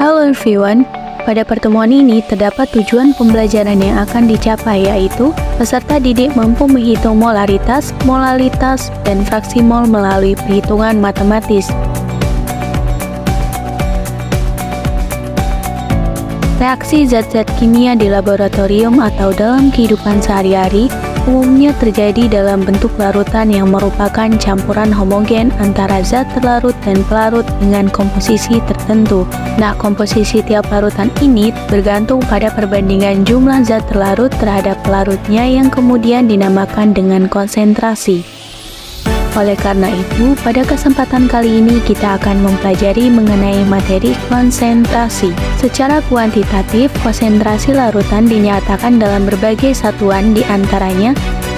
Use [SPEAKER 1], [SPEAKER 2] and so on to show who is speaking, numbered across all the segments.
[SPEAKER 1] Halo everyone, pada pertemuan ini terdapat tujuan pembelajaran yang akan dicapai, yaitu peserta didik mampu menghitung molaritas, molalitas, dan fraksi mol melalui perhitungan matematis. Reaksi zat-zat kimia di laboratorium atau dalam kehidupan sehari-hari umumnya terjadi dalam bentuk larutan yang merupakan campuran homogen antara zat terlarut dan pelarut dengan komposisi tertentu. Nah, komposisi tiap larutan ini bergantung pada perbandingan jumlah zat terlarut terhadap pelarutnya yang kemudian dinamakan dengan konsentrasi. Oleh karena itu, pada kesempatan kali ini kita akan mempelajari mengenai materi konsentrasi. Secara kuantitatif, konsentrasi larutan dinyatakan dalam berbagai satuan, diantaranya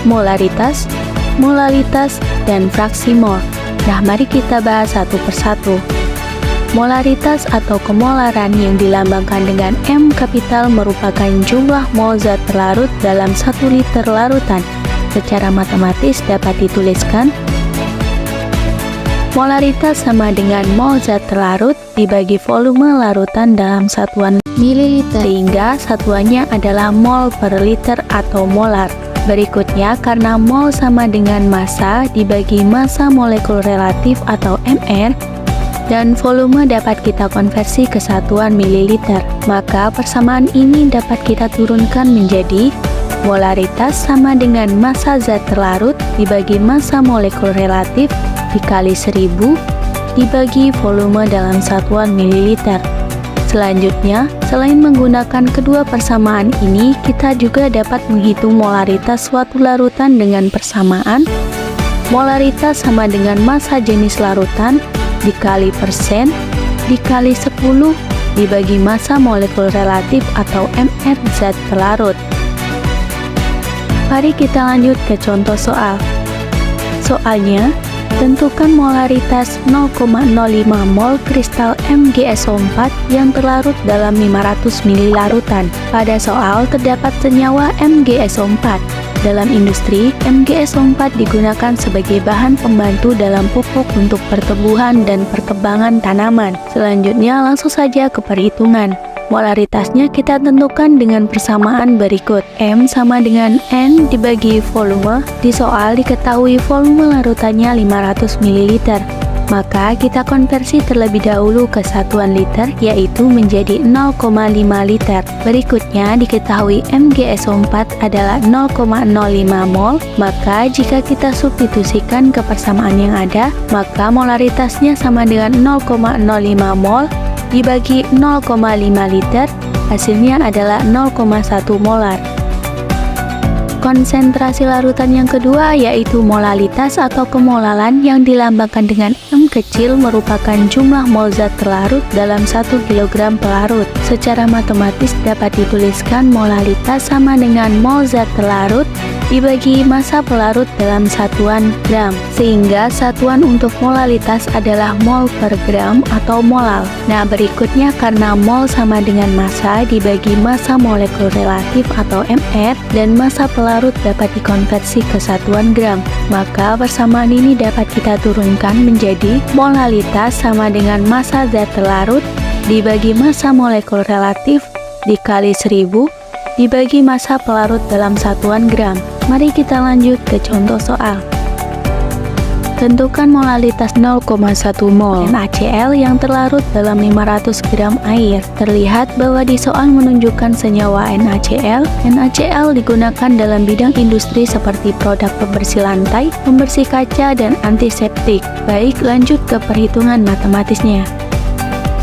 [SPEAKER 1] molaritas, molalitas, dan fraksi mol. Nah, mari kita bahas satu persatu. Molaritas atau kemolaran yang dilambangkan dengan M kapital merupakan jumlah mol zat terlarut dalam 1 liter larutan. Secara matematis dapat dituliskan molaritas sama dengan mol zat terlarut dibagi volume larutan dalam satuan mililiter, sehingga satuannya adalah mol per liter atau molar. Berikutnya, karena mol sama dengan massa dibagi massa molekul relatif atau mR, dan volume dapat kita konversi ke satuan mililiter, maka persamaan ini dapat kita turunkan menjadi molaritas sama dengan massa zat terlarut dibagi massa molekul relatif dikali 1000 dibagi volume dalam satuan mililiter. Selanjutnya, selain menggunakan kedua persamaan ini, kita juga dapat menghitung molaritas suatu larutan dengan persamaan molaritas sama dengan massa jenis larutan dikali persen dikali 10 dibagi massa molekul relatif atau mR zat terlarut. Mari kita lanjut ke contoh soal. Soalnya, tentukan molaritas 0,05 mol kristal MgSO4 yang terlarut dalam 500 ml larutan. Pada soal terdapat senyawa MgSO4. Dalam industri, MgSO4 digunakan sebagai bahan pembantu dalam pupuk untuk pertumbuhan dan perkembangan tanaman. Selanjutnya langsung saja ke perhitungan. Molaritasnya kita tentukan dengan persamaan berikut. M sama dengan N dibagi volume. Di soal diketahui volume larutannya 500 ml. Maka kita konversi terlebih dahulu ke satuan liter, yaitu menjadi 0,5 liter. Berikutnya diketahui MgSO4 adalah 0,05 mol. Maka jika kita substitusikan ke persamaan yang ada, maka molaritasnya sama dengan 0,05 mol dibagi 0,5 liter, hasilnya adalah 0,1 molar. Konsentrasi larutan yang kedua yaitu molalitas atau kemolalan yang dilambangkan dengan M kecil merupakan jumlah mol zat terlarut dalam 1 kg pelarut. Secara matematis dapat dituliskan molalitas sama dengan mol zat terlarut dibagi massa pelarut dalam satuan gram, sehingga satuan untuk molalitas adalah mol per gram atau molal. Nah, berikutnya karena mol sama dengan massa dibagi massa molekul relatif atau mR dan massa pelarut dapat dikonversi ke satuan gram, maka persamaan ini dapat kita turunkan menjadi molalitas sama dengan massa zat terlarut dibagi massa molekul relatif dikali 1000 dibagi massa pelarut dalam satuan gram. Mari kita lanjut ke contoh soal. Tentukan molalitas 0,1 mol NaCl yang terlarut dalam 500 gram air. Terlihat bahwa di soal menunjukkan senyawa NaCl. NaCl digunakan dalam bidang industri seperti produk pembersih lantai, pembersih kaca, dan antiseptik. Baik, lanjut ke perhitungan matematisnya.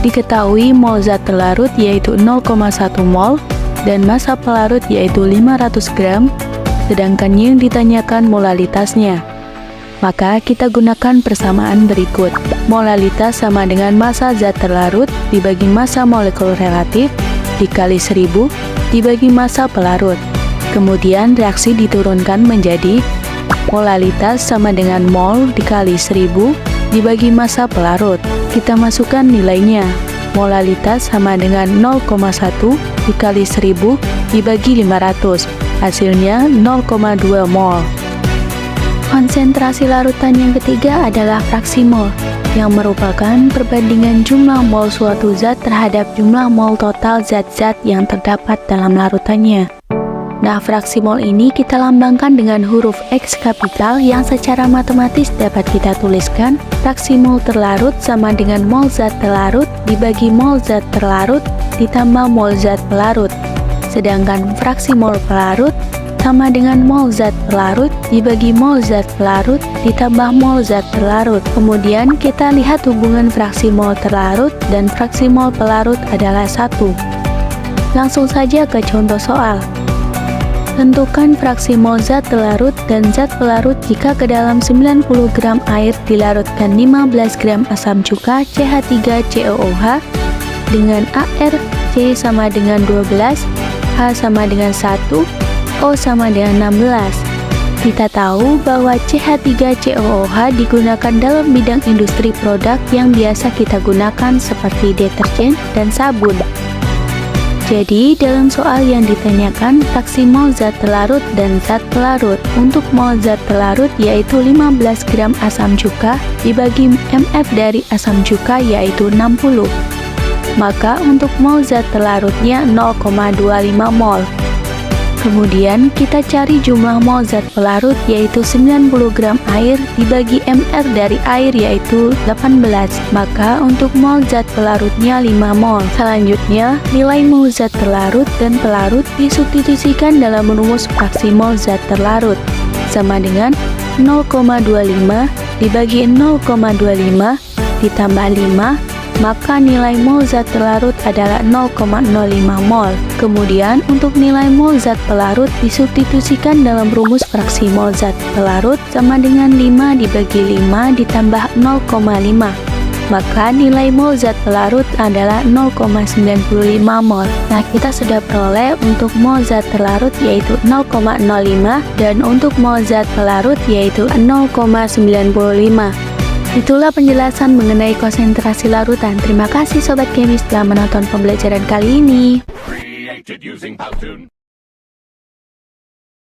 [SPEAKER 1] Diketahui mol zat terlarut yaitu 0,1 mol dan massa pelarut yaitu 500 gram, sedangkan yang ditanyakan molalitasnya. Maka kita gunakan persamaan berikut. Molalitas sama dengan massa zat terlarut dibagi massa molekul relatif dikali 1000 dibagi massa pelarut. Kemudian reaksi diturunkan menjadi molalitas sama dengan mol dikali 1000 dibagi massa pelarut. Kita masukkan nilainya. Molalitas sama dengan 0,1 dikali 1000 dibagi 500. Hasilnya 0,2 mol. Konsentrasi larutan yang ketiga adalah fraksi mol. yang merupakan perbandingan jumlah mol suatu zat terhadap jumlah mol total zat-zat yang terdapat dalam larutannya. Nah, fraksi mol ini kita lambangkan dengan huruf X kapital yang secara matematis dapat kita tuliskan fraksi mol terlarut sama dengan mol zat terlarut dibagi mol zat terlarut ditambah mol zat pelarut. Sedangkan fraksi mol pelarut sama dengan mol zat pelarut dibagi mol zat pelarut ditambah mol zat terlarut. Kemudian kita lihat hubungan fraksi mol terlarut dan fraksi mol pelarut adalah 1. Langsung saja ke contoh soal. Tentukan fraksi mol zat terlarut dan zat pelarut jika ke dalam 90 gram air dilarutkan 15 gram asam cuka CH3COOH dengan AR C sama dengan 12, H sama dengan 1, O sama dengan 16. Kita tahu bahwa CH3COOH digunakan dalam bidang industri produk yang biasa kita gunakan seperti deterjen dan sabun. Jadi, dalam soal yang ditanyakan fraksi mol zat terlarut dan zat pelarut. Untuk mol zat terlarut yaitu 15 gram asam cuka dibagi mf dari asam cuka yaitu 60. Maka untuk mol zat terlarutnya 0,25 mol. Kemudian kita cari jumlah mol zat pelarut yaitu 90 gram air dibagi mr dari air yaitu 18. Maka untuk mol zat pelarutnya 5 mol. Selanjutnya, nilai mol zat terlarut dan pelarut disubstitusikan dalam rumus fraksi mol zat terlarut sama dengan 0,25 dibagi 0,25 ditambah 5. Maka nilai mol zat terlarut adalah 0,05 mol. Kemudian untuk nilai mol zat pelarut disubstitusikan dalam rumus fraksi mol zat pelarut sama dengan 5 dibagi 5 ditambah 0,5. Maka nilai mol zat pelarut adalah 0,95 mol. Nah, kita sudah peroleh untuk mol zat terlarut yaitu 0,05 dan untuk mol zat pelarut yaitu 0,95. Itulah penjelasan mengenai konsentrasi larutan. Terima kasih Sobat Kemis telah menonton pembelajaran kali ini.